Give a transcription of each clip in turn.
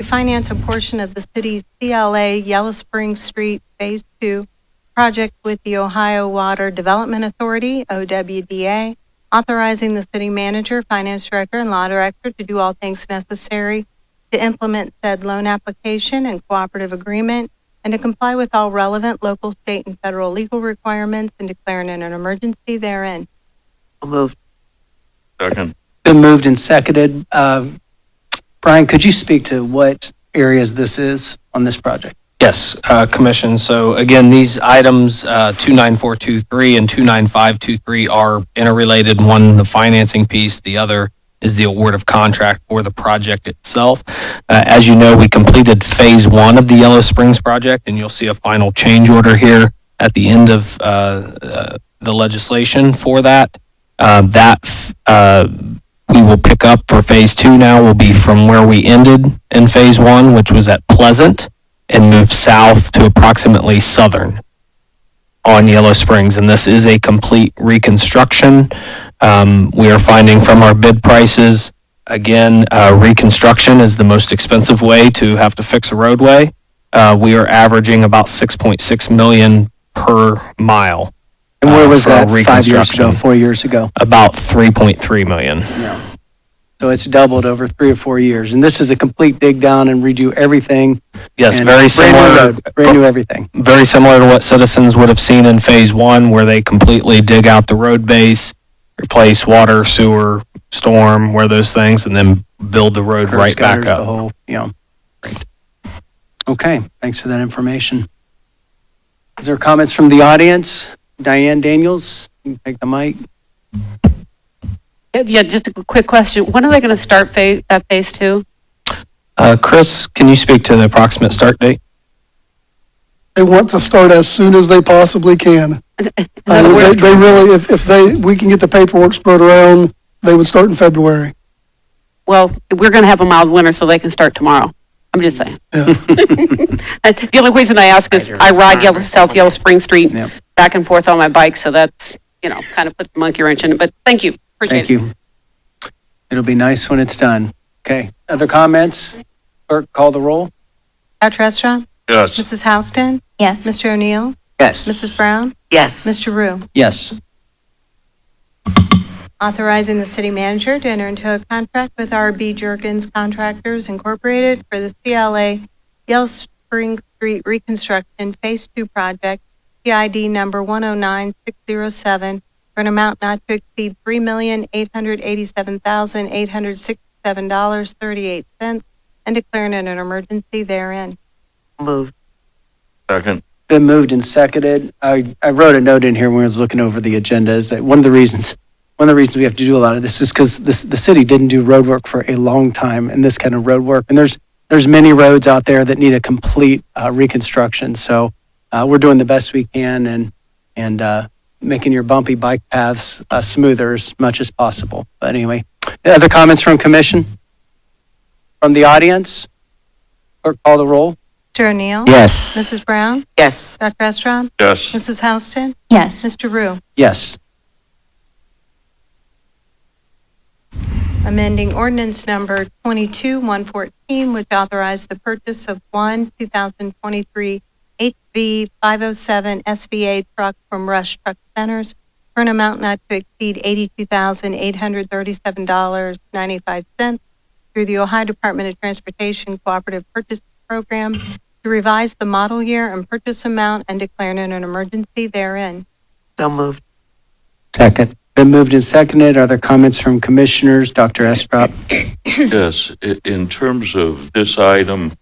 to finance a portion of the city's CLA Yellow Spring Street Phase 2 project with the Ohio Water Development Authority, OWDA, authorizing the city manager, finance director, and law director to do all things necessary to implement said loan application and cooperative agreement and to comply with all relevant local, state, and federal legal requirements and declaring an emergency therein. Moved. Second. Been moved and seconded. Brian, could you speak to what areas this is on this project? Yes, Commission. So again, these items, 29423 and 29523 are interrelated. One, the financing piece, the other is the award of contract for the project itself. As you know, we completed phase 1 of the Yellow Springs project, and you'll see a final change order here at the end of the legislation for that. We will pick up for phase 2 now will be from where we ended in phase 1, which was at Pleasant, and move south to approximately Southern on Yellow Springs. And this is a complete reconstruction. We are finding from our bid prices, again, reconstruction is the most expensive way to have to fix a roadway. We are averaging about $6.6 million per mile. And where was for that 5 years reconstruction. ago, 4 years ago? About $3.3 million. Yeah. So it's doubled over 3 or 4 years. And this is a complete dig down and redo everything. Yes, And very brand new similar. road, brand new everything. Very similar to what citizens would have seen in phase 1, where they completely dig out the road base, replace water, sewer, storm, where those things, and then build the road Curb right back gutters, the up. whole, Great. Okay, thanks for that information. Is there comments from the audience? Diane Daniels, you can take the mic. Yeah, just a quick question. When are they going to start phase 2? Chris, can you speak to the approximate start date? They want to start as soon as they possibly can. In other words, They really, if we can get the paperwork spread around, they would start in February. well, we're going to have a mild winter, so they can start tomorrow. I'm just saying. Yeah. The only reason I ask is I ride South Yellow Spring Street Yep. back and forth on my bike, so that's, kind of puts the monkey wrench in it. But thank you. Appreciate Thank it. you. It'll be nice when it's done. Okay, other comments? Clerk, call the roll. Dr. Estra? Yes. Mrs. Houston? Yes. Mr. O'Neill? Yes. Mrs. Brown? Yes. Mr. Rue? Yes. Authorizing the city manager to enter into a contract with R.B. Juergens Contractors Incorporated for the CLA Yellow Spring Street Reconstruction Phase 2 project, PID number 109607, for an amount not to exceed $3,887,867.38, and declaring it an emergency therein. Moved. Second. Been moved and seconded. I wrote a note in here when I was looking over the agenda is that one of the reasons we have to do a lot of this is because the city didn't do road work for a long time, and this kind of road work. And there's many roads out there that need a complete reconstruction. So we're doing the best we can and making your bumpy bike paths smoother as much as possible. But anyway, other comments from commission? From the audience? Clerk, call the roll. Mr. O'Neill? Yes. Mrs. Brown? Yes. Dr. Estra? Yes. Mrs. Houston? Yes. Mr. Rue? Yes. Amending ordinance number 22-114, which authorized the purchase of one 2023 HV 507 SVA truck from Rush Truck Centers for an amount not to exceed $82,837.95 through the Ohio Department of Transportation Cooperative Purchase Program to revise the model year and purchase amount and declaring an emergency therein. So moved. Second. Been moved and seconded. Are there comments from commissioners? Dr. Estrop? Yes. In terms of this item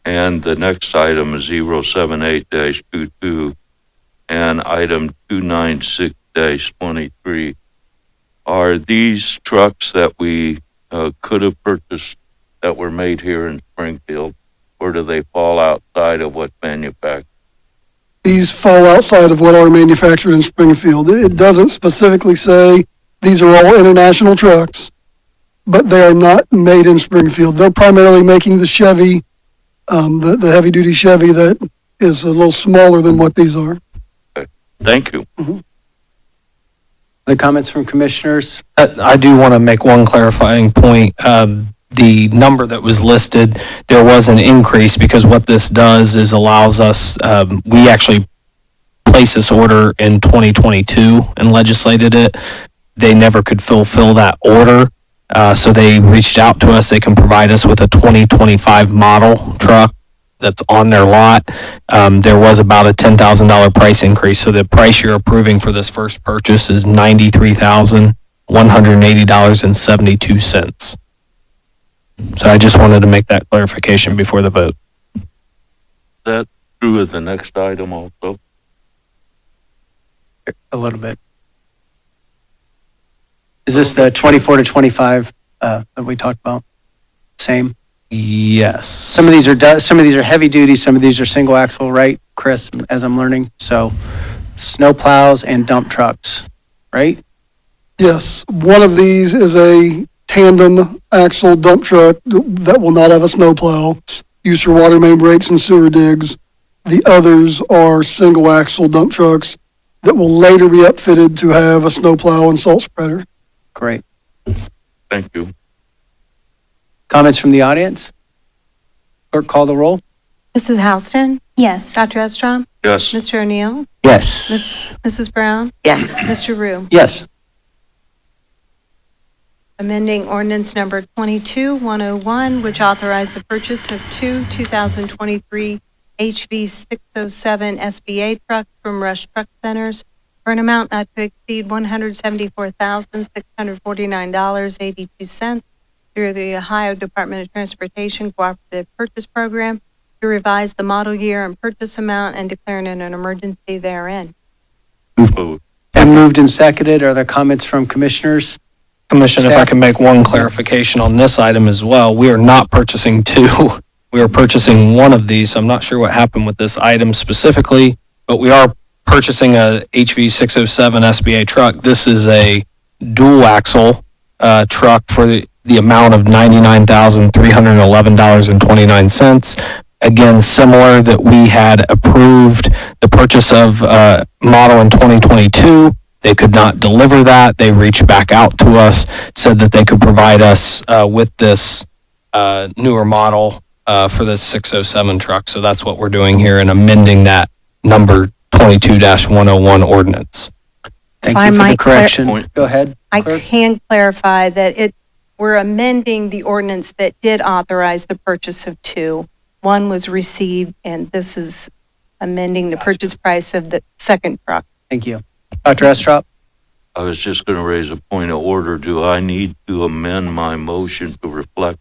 and the next item is 078-22 and item 296-23, are these trucks that we could have purchased that were made here in Springfield, or do they fall outside of what's manufactured? These fall outside of what are manufactured in Springfield. It doesn't specifically say these are all international trucks, but they are not made in Springfield. They're primarily making the Chevy, the heavy-duty Chevy that is a little smaller than what these are. Thank you. Other comments from commissioners? I do want to make one clarifying point. the number that was listed, there was an increase because what this does is allows us, we actually placed this order in 2022 and legislated it. They never could fulfill that order. So they reached out to us. They can provide us with a 2025 model truck that's on their lot. There was about a $10,000 price increase. So the price you're approving for this first purchase is $93,180.72. So I just wanted to make that clarification before the vote. Is that true of the next item also? A little bit. Is this the 24 to 25 that we talked about? Same. Yes. Some of these are heavy duty. Some of these are single axle, right, Chris? As I'm learning, so snow plows and dump trucks, right? Yes, one of these is a tandem axle dump truck that will not have a snowplow, use for water main breaks and sewer digs. The others are single axle dump trucks that will later be upfitted to have a snowplow and salt spreader. Great. Thank you. Comments from the audience? Clerk, call the roll. Mrs. Houston? Yes. Dr. Estrom? Yes. Mr. O'Neill? Yes. Mrs. Brown? Yes. Mr. Rue? Yes. Amending ordinance number 22-101, which authorized the purchase of two 2023 HV607 SBA trucks from Rush Truck Centers for an amount not to exceed $174,649.82 through the Ohio Department of Transportation Cooperative Purchase Program to revise the model year and purchase amount and declaring an emergency therein. Move. And moved and seconded. Are there comments from commissioners? Commission, if I can make one clarification on this item as well, we are not purchasing two. We are purchasing one of these, so I'm not sure what happened with this item specifically, but we are purchasing a HV607 SBA truck. This is a dual axle truck for the amount of $99,311.29. Again, similar that we had approved the purchase of model in 2022. They could not deliver that. They reached back out to us, said that they could provide us with this newer model for this 607 truck. So that's what we're doing here and amending that number 22-101 ordinance. Thank If I you for the might correction. Point. Go ahead. I Clerk. can clarify that we're amending the ordinance that did authorize the purchase of two. One was received, and this is amending the purchase price of the second truck. Thank you. Dr. Estrop? I was just going to raise a point of order. Do I need to amend my motion to reflect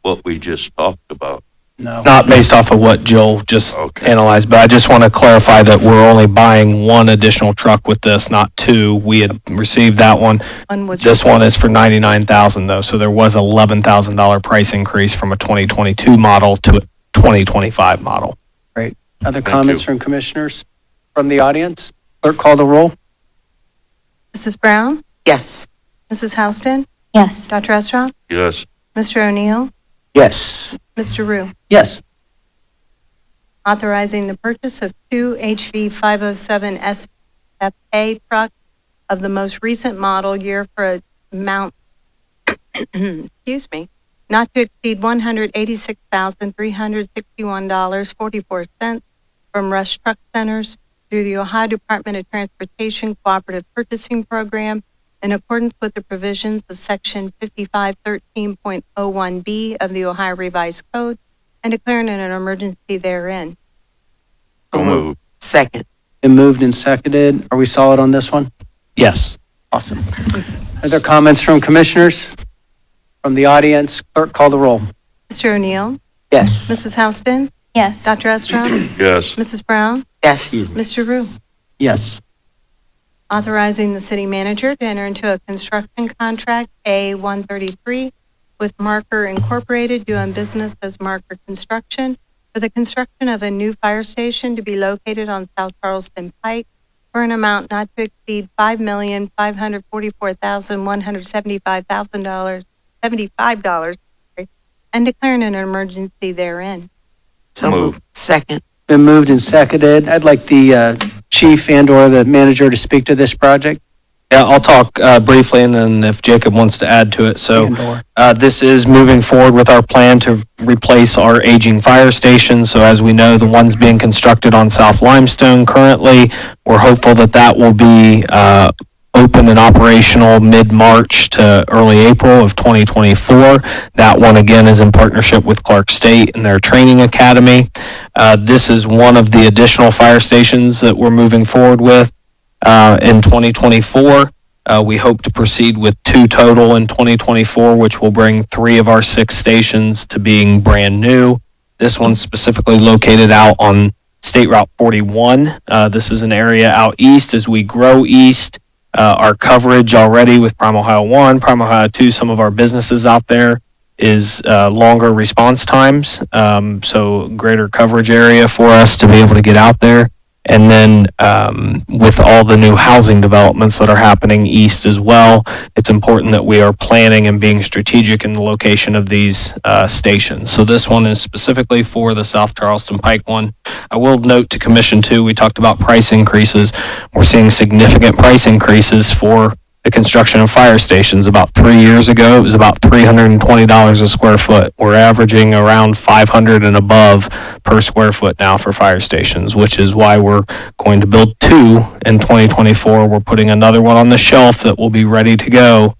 what we just talked about? No. Not based off of what Jill just Okay. analyzed, but I just want to clarify that we're only buying one additional truck with this, not two. We had received that one. One was This one received. is for $99,000 though, so there was $11,000 price increase from a 2022 model to a 2025 model. Other Thank comments you. from commissioners from the audience? Clerk, call the roll. Mrs. Brown? Yes. Mrs. Houston? Yes. Dr. Estrop? Yes. Mr. O'Neill? Yes. Mr. Rue? Yes. Authorizing the purchase of two HV507 SFA trucks of the most recent model year for an amount, excuse me, not to exceed $186,361.44 from Rush Truck Centers through the Ohio Department of Transportation Cooperative Purchasing Program in accordance with the provisions of Section 5513.01B of the Ohio Revised Code and declaring an emergency therein. So moved. Second. Been moved and seconded. Are we solid on this one? Yes. Awesome. Other comments from commissioners? From the audience? Clerk, call the roll. Mr. O'Neill? Yes. Mrs. Houston? Yes. Dr. Estrom? Yes. Mrs. Brown? Yes. Mr. Rue? Yes. Authorizing the city manager to enter into a construction contract A133 with Marker Incorporated doing business as Marker Construction for the construction of a new fire station to be located on South Charleston Pike for an amount not to exceed $5,544,175 and declaring an emergency therein. So Move. moved. Second. Been moved and seconded. I'd like the chief and/or the manager to speak to this project. Yeah, I'll talk briefly, and then if Jacob wants to add to it. So And/or. this is moving forward with our plan to replace our aging fire stations. So as we know, the one's being constructed on South Limestone currently. We're hopeful that that will be open and operational mid-March to early April of 2024. That one, again, is in partnership with Clark State and their training academy. This is one of the additional fire stations that we're moving forward with. In 2024. We hope to proceed with 2 total in 2024, which will bring 3 of our 6 stations to being brand new. This one's specifically located out on State Route 41. This is an area out east. As we grow east, our coverage already with Prime Ohio 1, Prime Ohio 2, some of our businesses out there is longer response times. So greater coverage area for us to be able to get out there. And then with all the new housing developments that are happening east as well, it's important that we are planning and being strategic in the location of these stations. So this one is specifically for the South Charleston Pike one. I will note to Commission too, we talked about price increases. We're seeing significant price increases for the construction of fire stations. About 3 years ago, it was about $320 a square foot. We're averaging around $500 and above per square foot now for fire stations, which is why we're going to build 2 in 2024. We're putting another one on the shelf that will be ready to go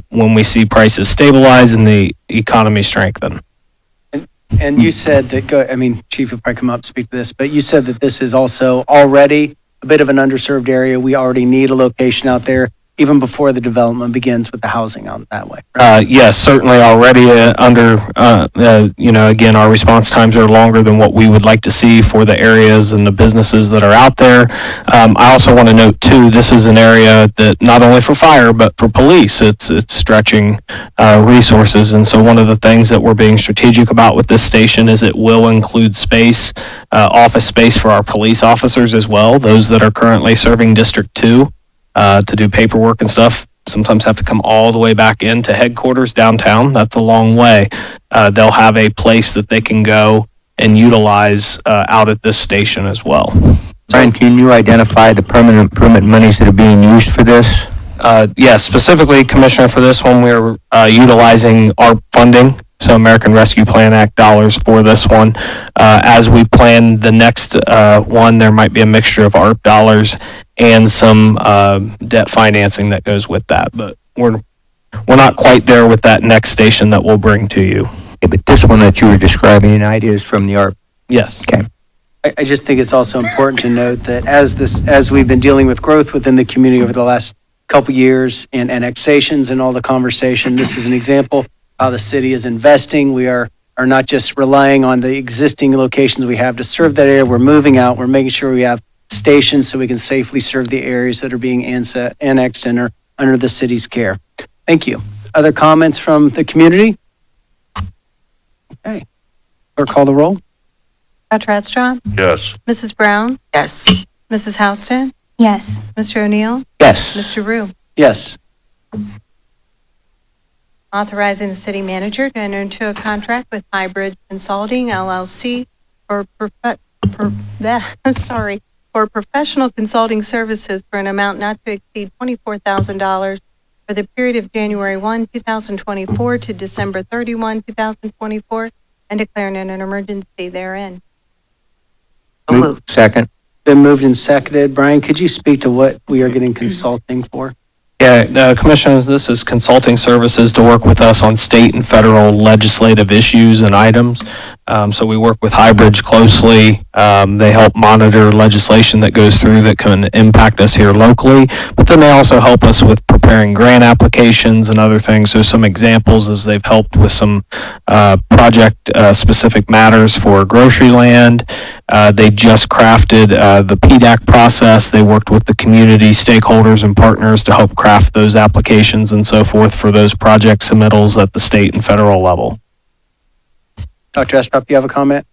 when we see prices stabilize and the economy strengthen. And you said that, Chief, you'll probably come up and speak to this, but you said that this is also already a bit of an underserved area. We already need a location out there, even before the development begins with the housing on that way. Yes, certainly already again, our response times are longer than what we would like to see for the areas and the businesses that are out there. I also want to note too, this is an area that not only for fire, but for police, it's stretching resources. And so one of the things that we're being strategic about with this station is it will include space, office space for our police officers as well, those that are currently serving District 2. To do paperwork and stuff, sometimes have to come all the way back into headquarters downtown. That's a long way. They'll have a place that they can go and utilize out at this station as well. Brian, can you identify the permanent improvement monies that are being used for this? Yes, specifically, Commissioner, for this one, we're utilizing ARP funding, so American Rescue Plan Act dollars for this one. As we plan the next one, there might be a mixture of ARP dollars and some debt financing that goes with that, but we're not quite there with that next station that we'll bring to you. Yeah, but this one that you were describing, an idea is from the ARP. Yes. Okay. I just think it's also important to note that as we've been dealing with growth within the community over the last couple years and annexations and all the conversation, this is an example of how the city is investing. We are not just relying on the existing locations we have to serve that area. We're moving out. We're making sure we have stations so we can safely serve the areas that are being annexed and are under the city's care. Thank you. Other comments from the community? Okay. Clerk, call the roll. Dr. Estra, Yes. Mrs. Brown, Yes. Mrs. Houston, Yes. Mr. O'Neill, Yes. Mr. Rue. Yes. Authorizing the city manager to enter into a contract with Highbridge Consulting LLC for professional consulting services for an amount not to exceed $24,000 for the period of January 1, 2024 to December 31, 2024, and declaring an emergency therein. So moved. Second. Been moved and seconded. Brian, could you speak to what we are getting consulting for? Yeah, Commissioners, this is consulting services to work with us on state and federal legislative issues and items. So we work with Highbridge closely. They help monitor legislation that goes through that can impact us here locally, but then they also help us with preparing grant applications and other things. So some examples is they've helped with some project specific matters for grocery land. They just crafted the PDAC process. They worked with the community stakeholders and partners to help craft those applications and so forth for those project submittals at the state and federal level. Dr. Estrop, you have a comment?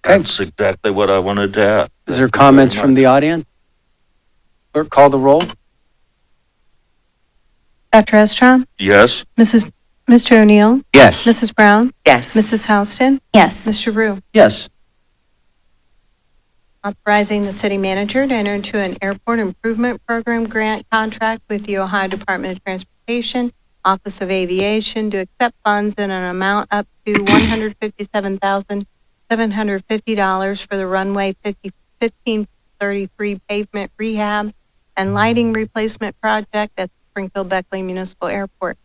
Okay. That's exactly what I wanted to add. Is there comments from the audience? Clerk, call the roll. Dr. Estra, Yes. Mr. O'Neill, Yes. Mrs. Brown, Yes. Mrs. Houston, Yes. Mr. Rue. Yes. Authorizing the city manager to enter into an airport improvement program grant contract with the Ohio Department of Transportation, Office of Aviation to accept funds in an amount up to $157,750 for the runway 1533 pavement rehab and lighting replacement project at the Springfield Beckley Municipal Airport.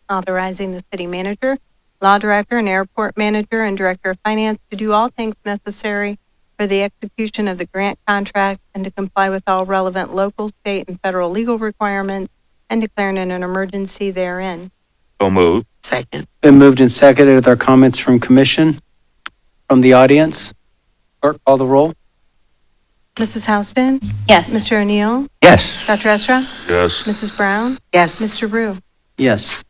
Authorizing the city manager, law director, and airport manager and director of finance to do all things necessary for the execution of the grant contract and to comply with all relevant local, state, and federal legal requirements and declaring an emergency therein. So moved. Second. Been moved and seconded. Are there comments from commission, from the audience? Clerk, call the roll. Mrs. Houston? Yes. Mr. O'Neill? Yes. Dr. Esra? Yes. Mrs. Brown? Yes. Mr. Rue? Yes.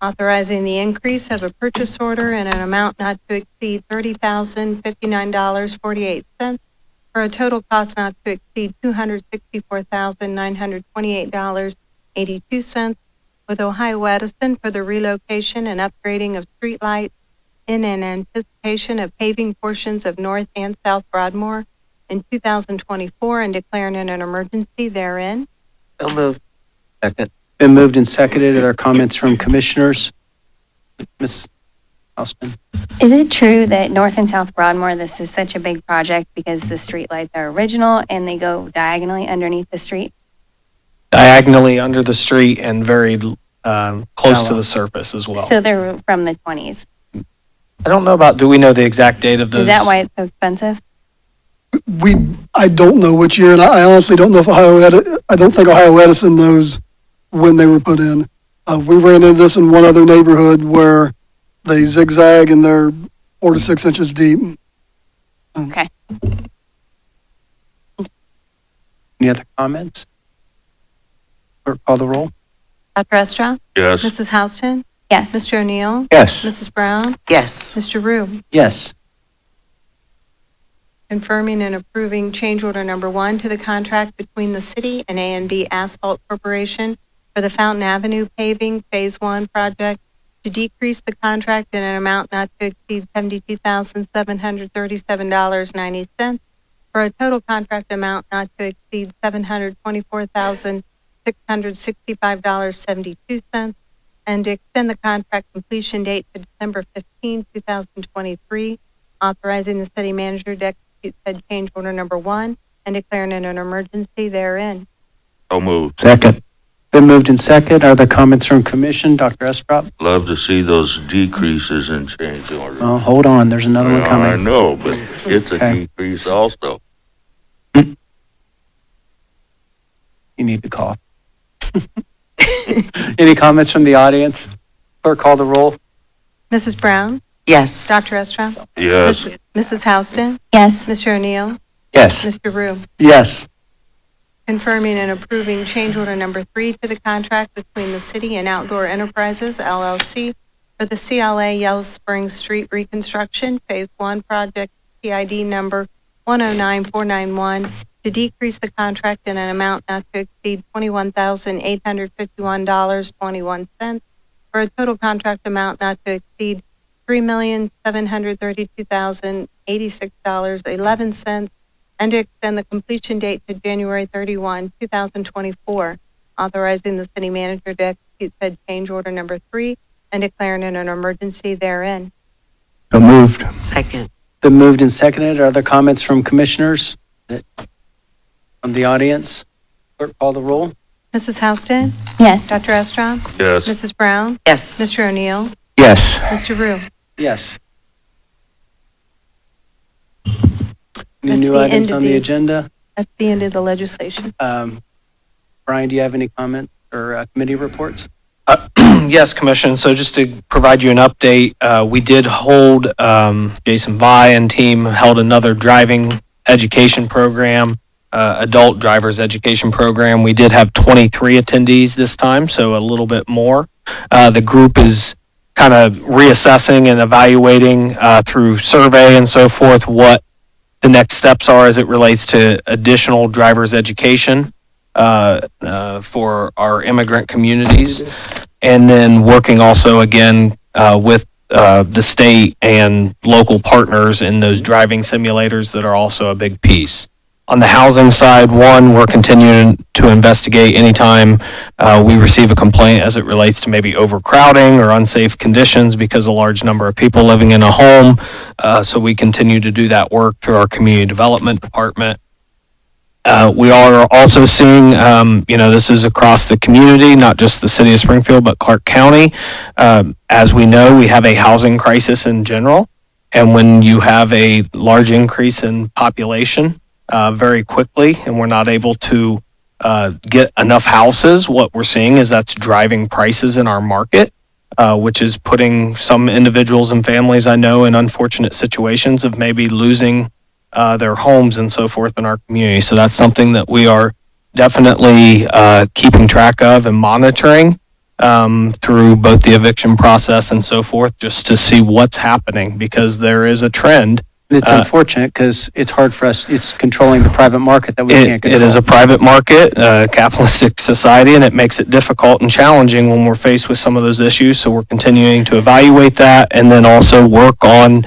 Authorizing the increase of a purchase order in an amount not to exceed $30,059.48 for a total cost not to exceed $264,928.82 with Ohio Edison for the relocation and upgrading of streetlights in anticipation of paving portions of North and South Broadmoor in 2024 and declaring an emergency therein. So moved. Second. Been moved and seconded. Are there comments from commissioners? Ms. Hausman? Is it true that North and South Broadmoor, this is such a big project because the streetlights are original and they go diagonally underneath the street? Diagonally under the street and very close to Shallow. the surface as well. So they're from the 20s. I don't know do we know the exact date of those? Is that why it's so expensive? I don't know which year, and I honestly don't know if I don't think Ohio Edison knows when they were put in. We ran into this in one other neighborhood where they zigzag and they're 4 to 6 inches deep. Okay. Any other comments? Clerk, call the roll. Dr. Estra? Yes. Mrs. Houston? Yes. Mr. O'Neill? Yes. Mrs. Brown? Yes. Mr. Rue? Yes. Confirming and approving change order number 1 to the contract between the city and A&B Asphalt Corporation for the Fountain Avenue paving Phase 1 project to decrease the contract in an amount not to exceed $72,737.90 for a total contract amount not to exceed $724,665.72 and to extend the contract completion date to December 15, 2023, authorizing the city manager to execute said change order number 1 and declaring an emergency therein. So moved. Second. Been moved and seconded. Are there comments from commission? Dr. Esprop? Love to see those decreases in change orders. Oh, hold on. There's another one I coming. know, but it's a Okay. decrease also. You need to cough. Any comments from the audience? Clerk, call the roll. Mrs. Brown? Yes. Dr. Estra? Yes. Mrs. Houston? Yes. Mr. O'Neill? Yes. Mr. Rue? Yes. Confirming and approving change order number 3 to the contract between the city and Outdoor Enterprises, LLC, for the CLA Yellow Springs Street Reconstruction Phase 1 project PID number 109491 to decrease the contract in an amount not to exceed $21,851.21 for a total contract amount not to exceed $3,732,086.11 and to extend the completion date to January 31, 2024, authorizing the city manager to execute said change order number 3 and declaring an emergency therein. So moved. Second. Been moved and seconded. Are there comments from commissioners? From the audience? Clerk, call the roll. Mrs. Houston? Yes. Dr. Estrom? Yes. Mrs. Brown? Yes. Mr. O'Neill? Yes. Mr. Rue? Yes. Any That's new the items end of on the the- agenda? That's the end of the legislation. Brian, do you have any comments or committee reports? Yes, Commission. So just to provide you an update, we did hold, Jason Vi and team held another driving education program, adult drivers education program. We did have 23 attendees this time, so a little bit more. The group is kind of reassessing and evaluating through survey and so forth what the next steps are as it relates to additional drivers education for our immigrant communities. And then working also again with the state and local partners in those driving simulators that are also a big piece. On the housing side, one, we're continuing to investigate anytime we receive a complaint as it relates to maybe overcrowding or unsafe conditions because a large number of people living in a home. So we continue to do that work through our community development department. We are also seeing, this is across the community, not just the city of Springfield, but Clark County. As we know, we have a housing crisis in general. And when you have a large increase in population very quickly, and we're not able to get enough houses, what we're seeing is that's driving prices in our market, which is putting some individuals and families I know in unfortunate situations of maybe losing their homes and so forth in our community. So that's something that we are definitely keeping track of and monitoring through both the eviction process and so forth, just to see what's happening, because there is a trend. It's unfortunate because it's hard for us. It's controlling the private market that we can't control. It is a private market, capitalistic society, and it makes it difficult and challenging when we're faced with some of those issues. So we're continuing to evaluate that and then also work on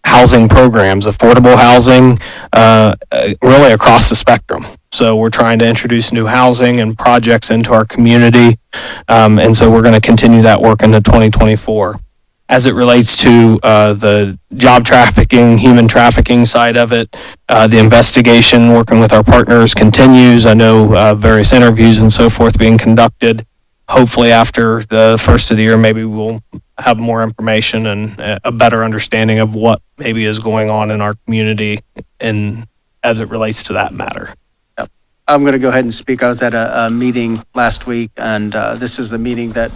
housing programs, affordable housing, really across the spectrum. So we're trying to introduce new housing and projects into our community. And so we're going to continue that work into 2024. As it relates to the job trafficking, human trafficking side of it, the investigation, working with our partners continues. I know various interviews and so forth being conducted. Hopefully after the first of the year, maybe we'll have more information and a better understanding of what maybe is going on in our community and as it relates to that matter. I'm going to go ahead and speak. I was at a meeting last week, and this is the meeting that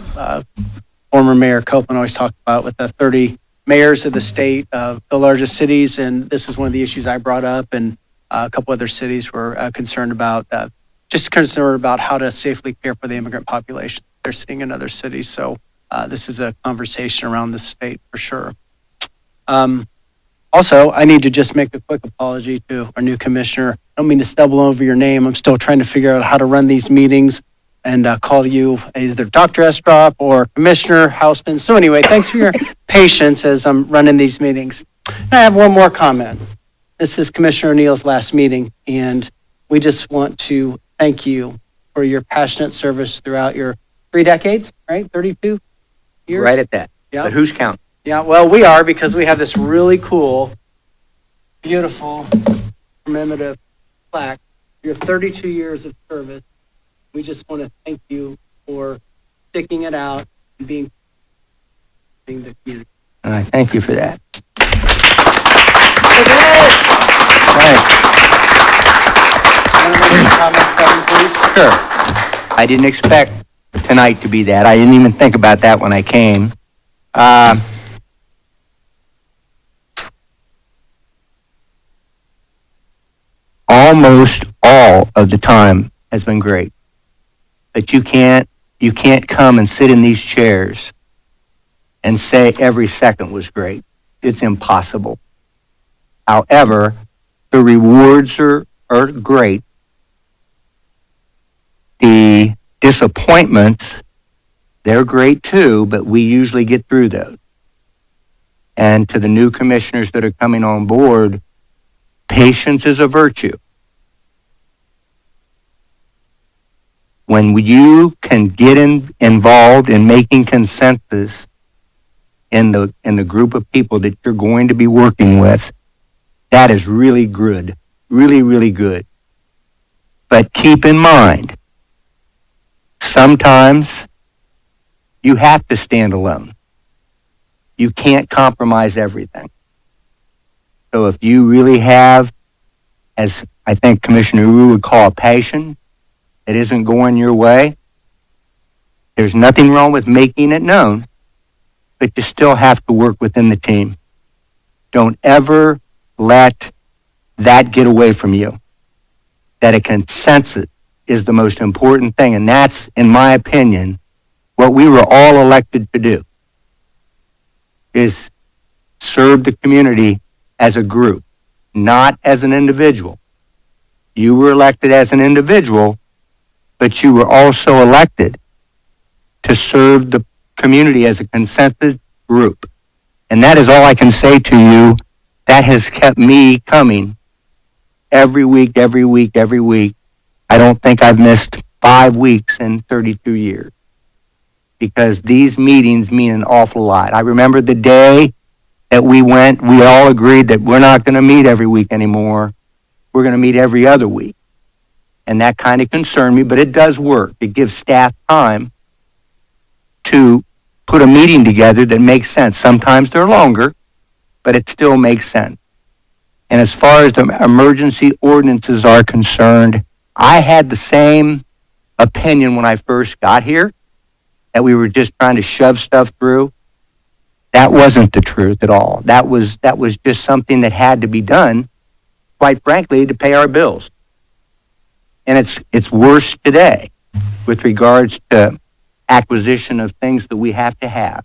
former Mayor Copeland always talked about with the 30 mayors of the state, the largest cities, and this is one of the issues I brought up, and a couple other cities were concerned about how to safely care for the immigrant population they're seeing in other cities. So this is a conversation around the state for sure. Also, I need to just make a quick apology to our new commissioner. I don't mean to stumble over your name. I'm still trying to figure out how to run these meetings and call you either Dr. Estrop or Commissioner Houston. So anyway, thanks for your patience as I'm running these meetings. And I have one more comment. This is Commissioner O'Neill's last meeting, and we just want to thank you for your passionate service throughout your 3 decades, right? 32 years? Right at that. Yeah. But who's counting? Yeah, well, we are, because we have this really cool, beautiful commemorative plaque. Your 32 years of service. We just want to thank you for sticking it out and being the community. And I thank you for that. Any comments, Kevin, please? Sure. I didn't expect tonight to be that. I didn't even think about that when I came. Almost all of the time has been great. But you can't come and sit in these chairs and say every second was great. It's impossible. However, the rewards are great. The disappointments, they're great too, but we usually get through those. And to the new commissioners that are coming on board, patience is a virtue. When you can get involved in making consensus in the group of people that you're going to be working with, that is really good, really, really good. But keep in mind, sometimes you have to stand alone. You can't compromise everything. So if you really have, as I think Commissioner Wu would call a passion, that isn't going your way, there's nothing wrong with making it known, but you still have to work within the team. Don't ever let that get away from you. That a consensus is the most important thing, and that's, in my opinion, what we were all elected to do, is serve the community as a group, not as an individual. You were elected as an individual, but you were also elected to serve the community as a consensus group. And that is all I can say to you. That has kept me coming every week, every week, every week. I don't think I've missed 5 weeks in 32 years because these meetings mean an awful lot. I remember the day that we all agreed that we're not going to meet every week anymore. We're going to meet every other week. And that kind of concerned me, but it does work. It gives staff time to put a meeting together that makes sense. Sometimes they're longer, but it still makes sense. And as far as the emergency ordinances are concerned, I had the same opinion when I first got here, that we were just trying to shove stuff through. That wasn't the truth at all. That was just something that had to be done, quite frankly, to pay our bills. And it's worse today with regards to acquisition of things that we have to have.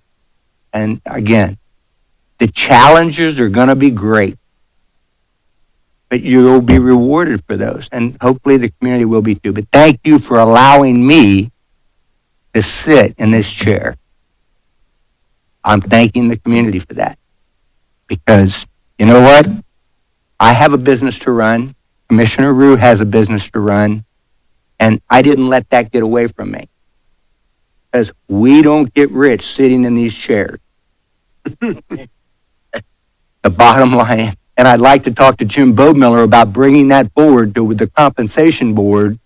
And again, the challenges are going to be great, but you'll be rewarded for those. And hopefully the community will be too. But thank you for allowing me to sit in this chair. I'm thanking the community for that. Because you know what? I have a business to run. Commissioner Rue has a business to run. And I didn't let that get away from me. Because we don't get rich sitting in these chairs. The bottom line, and I'd like to talk to Jim Bodemiller about bringing that forward to the compensation board,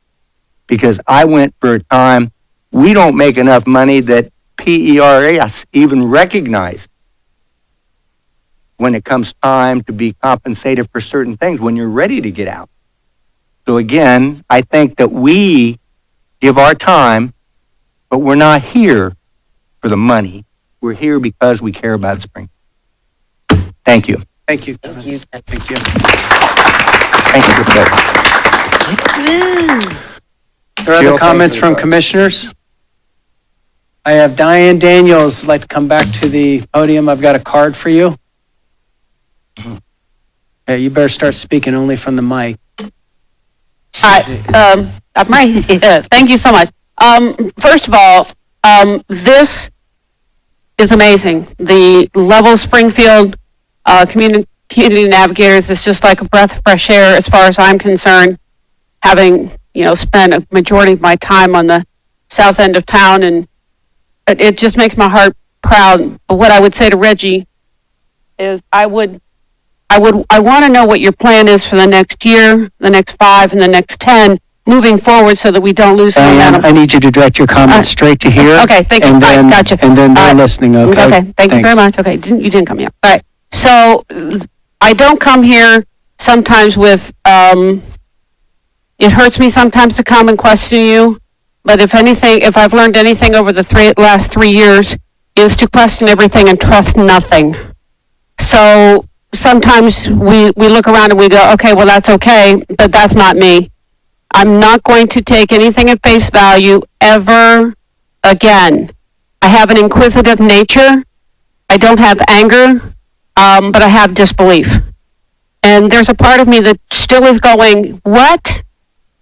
because I went for a time, we don't make enough money that PERS even recognized when it comes time to be compensated for certain things when you're ready to get out. So again, I think that we give our time, but we're not here for the money. We're here because we care about Spring. Thank you. Thank you. Thank you. Thank you. Thank you for that. Are there other comments from commissioners? I have Diane Daniels would like to come back to the podium. I've got a card for you. Okay, you better start speaking only from the mic. Thank you so much. First of all, this is amazing. The Level Springfield Community Navigators is just like a breath of fresh air as far as I'm concerned, having, spent a majority of my time on the south end of town, and it just makes my heart proud. But what I would say to Reggie is I want to know what your plan is for the next year, the next 5, and the next 10 moving forward so that we don't lose momentum. I need you to direct your comments straight to here. Okay, thank you. And All then, right, gotcha. And then they're listening, okay? Okay, thank you very Thanks. much. Okay, you didn't come here. All right. So I don't come here sometimes with, it hurts me sometimes to come and question you, but if I've learned anything over the last 3 years, is to question everything and trust nothing. So sometimes we look around and we go, okay, well, that's okay, but that's not me. I'm not going to take anything at face value ever again. I have an inquisitive nature. I don't have anger, but I have disbelief. And there's a part of me that still is going, what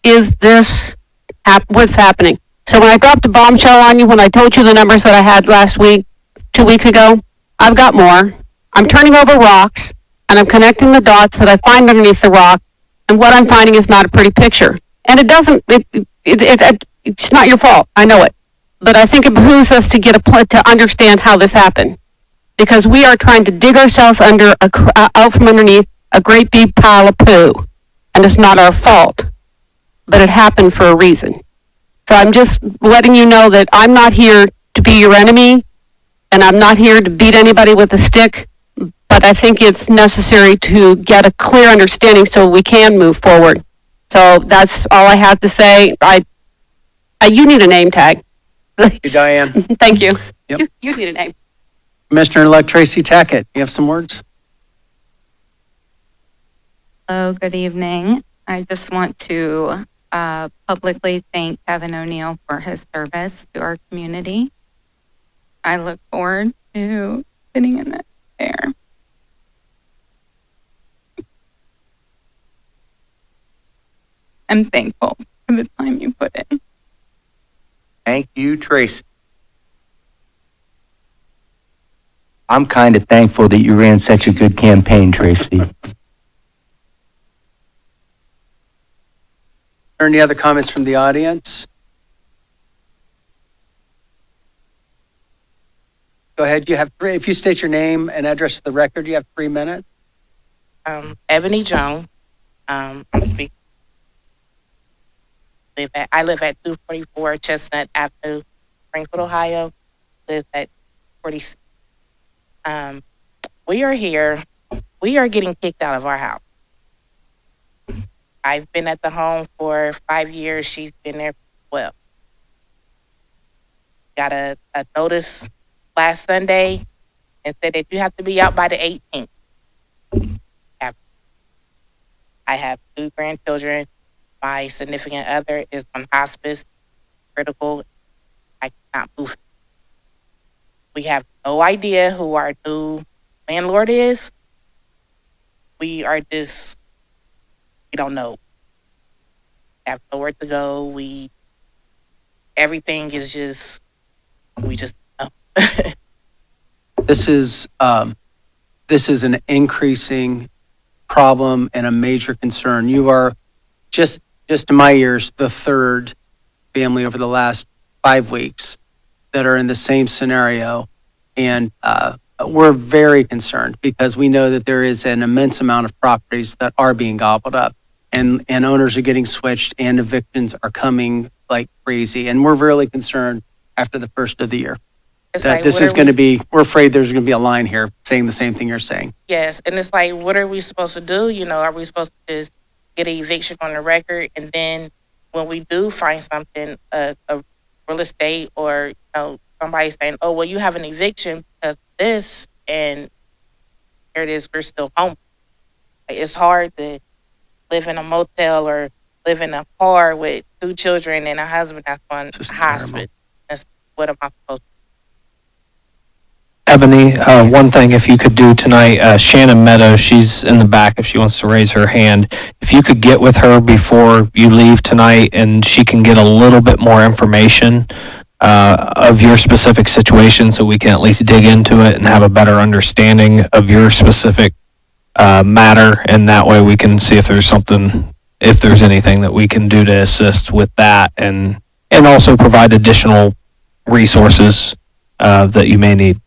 is this? What's happening? So when I dropped a bombshell on you, when I told you the numbers that I had last week, 2 weeks ago, I've got more. I'm turning over rocks, and I'm connecting the dots that I find underneath the rock, and what I'm finding is not a pretty picture. And it's not your fault. I know it. But I think it behooves us to to understand how this happened. Because we are trying to dig ourselves out from underneath a great big pile of poo. And it's not our fault. But it happened for a reason. So I'm just letting you know that I'm not here to be your enemy, and I'm not here to beat anybody with a stick, but I think it's necessary to get a clear understanding so we can move forward. So that's all I have to say. You need a name tag. Thank you, Diane. Thank you. Yep. You need a name. Commissioner-elect Tracy Tackett, you have some words? Hello, good evening. I just want to publicly thank Kevin O'Neill for his service to our community. I look forward to sitting in that chair. I'm thankful for the time you put in. Thank you, Tracy. I'm kind of thankful that you ran such a good campaign, Tracy. Are there any other comments from the audience? Go ahead. You have three. If you state your name and address to the record, you have 3 minutes. Ebony Jones. I'm speaking. I live at 244 Chestnut Avenue, Springfield, Ohio. Live at 46. We are here. We are getting kicked out of our house. I've been at the home for 5 years. She's been there for 12. Got a notice last Sunday and said that you have to be out by the 18th. I have 2 grandchildren. My significant other is on hospice, critical. I cannot move. We have no idea who our new landlord is. We don't know. We have nowhere to go. Everything is just, we just know. This is an increasing problem and a major concern. You are just to my ears, the 3rd family over the last 5 weeks that are in the same scenario. And we're very concerned because we know that there is an immense amount of properties that are being gobbled up and owners are getting switched and evictions are coming like crazy. And we're really concerned after the first of the year. It's That like, this what is are going to we- be, we're afraid there's going to be a line here saying the same thing you're saying. Yes, and it's like, what are we supposed to do? Are we supposed to just get an eviction on the record, and then when we do find something, a real estate or somebody saying, "Oh, well, you have an eviction because of this," and here it is, we're still home. It's hard to live in a motel or live in a car with 2 children and a husband that's on This is hospice. terrible. That's what am I supposed to Ebony, one thing if you could do tonight, Shannon Meadows, she's in the back if she wants to raise her hand. If you could get with her before you leave tonight and she can get a little bit more information of your specific situation so we can at least dig into it and have a better understanding of your specific matter. And that way we can see if there's anything that we can do to assist with that and also provide additional resources that you may need.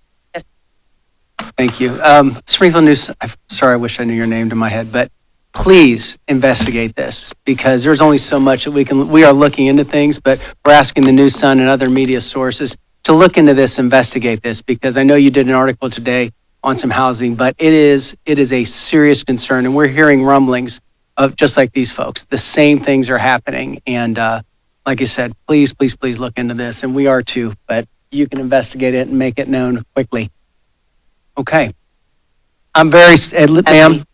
Thank you. Springfield News, I'm sorry, I wish I knew your name to my head, but please investigate this because there's only so much that we are looking into things, but we're asking the News Sun and other media sources to look into this, investigate this, because I know you did an article today on some housing, but it is a serious concern. And we're hearing rumblings of just like these folks, the same things are happening. And like I said, please look into this. And we are too, but you can investigate it and make it known quickly. Okay. I'm very,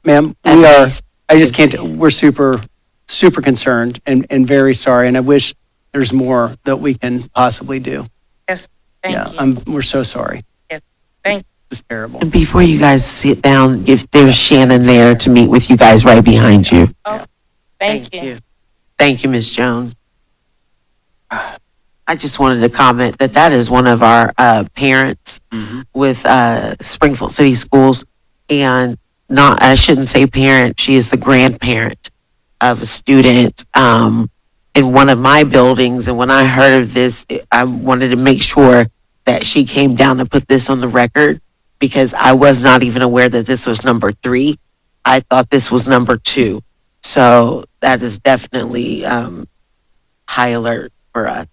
ma'am, we are, I just can't, we're super concerned and very sorry. And I wish there's more that we can possibly do. Yes, thank you. We're so sorry. Yes, thank you. This is terrible. And before you guys sit down, if there's Shannon there to meet with you guys right behind you. Thank you. Thank you, Ms. Jones. I just wanted to comment that is one of our parents with Springfield City Schools, and I shouldn't say parent, she is the grandparent of a student in one of my buildings. And when I heard of this, I wanted to make sure that she came down and put this on the record because I was not even aware that this was number 3. I thought this was number 2. So that is definitely high alert for us.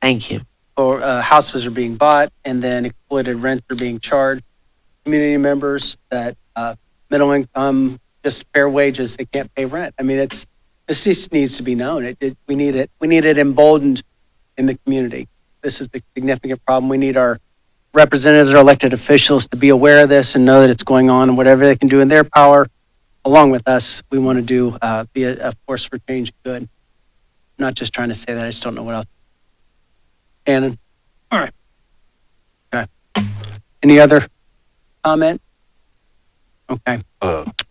Thank you. Or houses are being bought and then exploited rents are being charged. Community members that middle income, just fair wages, they can't pay rent. I mean, this just needs to be known. We need it emboldened in the community. This is the significant problem. We need our representatives, our elected officials to be aware of this and know that it's going on and whatever they can do in their power, along with us, we want to do, be a force for change good. I'm not just trying to say that, I just don't know what else. Shannon? All right. Okay. Any other comment? Okay.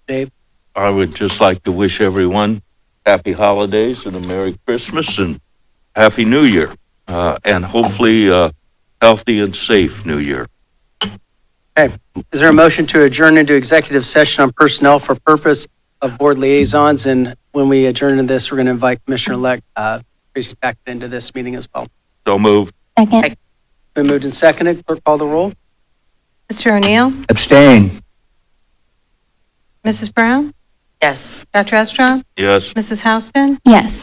Dave? I would just like to wish everyone happy holidays and a Merry Christmas and Happy New Year. And hopefully healthy and safe New Year. Okay, Is there a motion to adjourn into executive session on personnel for purpose of board liaisons? And when we adjourn into this, we're going to invite Commissioner-elect Tracy Tackett into this meeting as well. So moved. Second. Been moved and seconded. Clerk, call the roll. Mr. O'Neill? Abstain. Mrs. Brown? Yes. Dr. Estrad? Yes. Mrs. Houston? Yes.